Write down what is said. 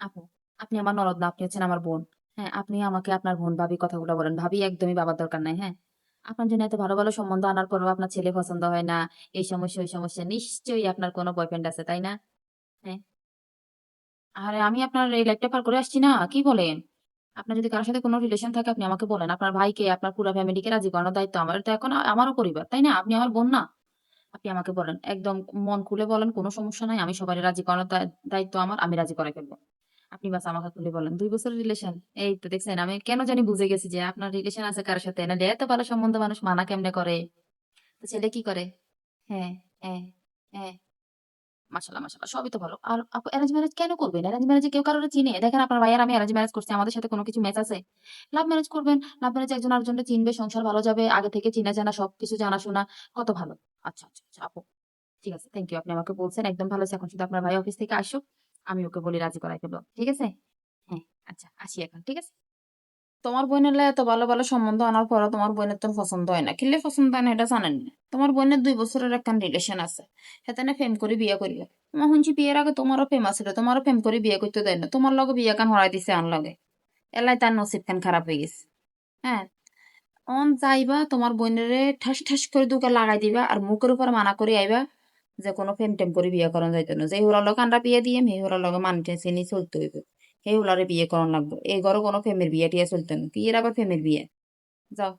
আপু, আপনি আমার ননদ না, আপনি হচ্ছেন আমার বোন। হ্যাঁ, আপনি আমাকে আপনার বোন ভাবি কথাগুলো বলেন। ভাবি একদমই ভাবার দরকার নাই, হ্যাঁ? আপনার জন্য এত ভালো, ভালো সম্বন্ধ আনার পরেও আপনার ছেলে পছন্দ হয় না। এই সমস্যা, ওই সমস্যা। নিশ্চয়ই আপনার কোনো বয়ফ্রেন্ড আছে, তাই না? হ্যাঁ? আরে আমি আপনার এই লাইফটা পার করে আসছি না। কি বলেন? আপনার যদি কারো সাথে কোনো রিলেশন থাকে আপনি আমাকে বলেন। আপনার ভাইকে, আপনার পুরা ফ্যামিলিকে রাজি করানোর দায়িত্ব আমার। এটা এখন আমারও পরিবার, তাই না? আপনি আমার বোন না? আপনি আমাকে বলেন। একদম মন খুলে বলেন, কোনো সমস্যা নাই। আমি সবারই রাজি করানোর দায়িত্ব আমার। আমি রাজি করাই ফেলব। আপনি বাস আমাকে খুলে বলেন। ২ বছরের রিলেশন। এই তো দেখছেন আমি কেন জানি বুঝে গেছি যে আপনার রিলেশন আছে কারো সাথে। নাহলে এত ভালো সম্বন্ধ মানুষ মানা কেমনে করে? তো ছেলে কি করে? হ্যাঁ, হ্যাঁ, হ্যাঁ। মাশাআল্লাহ, মাশাআল্লাহ সবই তো ভালো। আর আপু এরেঞ্জ ম্যারেজ কেন করবেন? এরেঞ্জ ম্যারেজে কেউ কারোরে চিনে? দেখেন আপনার ভাই আর আমি এরেঞ্জ ম্যারেজ করছি। আমাদের সাথে কোনো কিছু ম্যাচ আছে? লাভ ম্যারেজ করবেন। লাভ ম্যারেজে একজন আরেকজনকে চিনবে, সংসার ভালো যাবে। আগে থেকে চিনা জানা সবকিছু জানাশোনা কত ভালো। আচ্ছা, আচ্ছা, আচ্ছা আপু। ঠিক আছে। Thank you. আপনি আমাকে বলছেন একদম ভালো হইছে। এখন শুধু আপনার ভাই অফিস থেকে আসুক। আমি ওকে বলি রাজি করায় ফেলব। ঠিক আছে? হ্যাঁ, আচ্ছা আসি এখন। ঠিক আছে? তোমার বোনের লাই এত ভালো, ভালো সম্বন্ধ আনার পরেও তোমার বোনের তোর পছন্দ হয় না। কিল্লে পছন্দ হয় না এটা জানেন না। তোমার বোনের ২ বছরের একখান রিলেশন আছে। হেতেনে প্রেম করে বিয়ে করিয়া। তোমার শুনছি বিয়ের আগে তোমারও প্রেম আছিল। তোমারও প্রেম করে বিয়ে করতে দেয় না। তোমার লগে বিয়ে কান হরাই দিছে আন লগে। এলাই তার নসিব খান খারাপ হয়ে গেছে। হ্যাঁ? যাইবা তোমার বোনেরে ঠাস ঠাস করে দুকা লাগাই দিবা আর মুখের উপর মানা করে আইবা যে কোনো প্রেম টেম করে বিয়ে করন যাইতো না। যে হুলার লগে আমরা বিয়ে দিয়াম সেই হুলার লগে মানতে চিনি চলতে হইব। সেই হুলারে বিয়ে করন লাগবো। এই ঘরে কোনো প্রেমের বিয়ে টিয়ে চলতো না। বিয়ের আবার প্রেমের বিয়ে। যাও।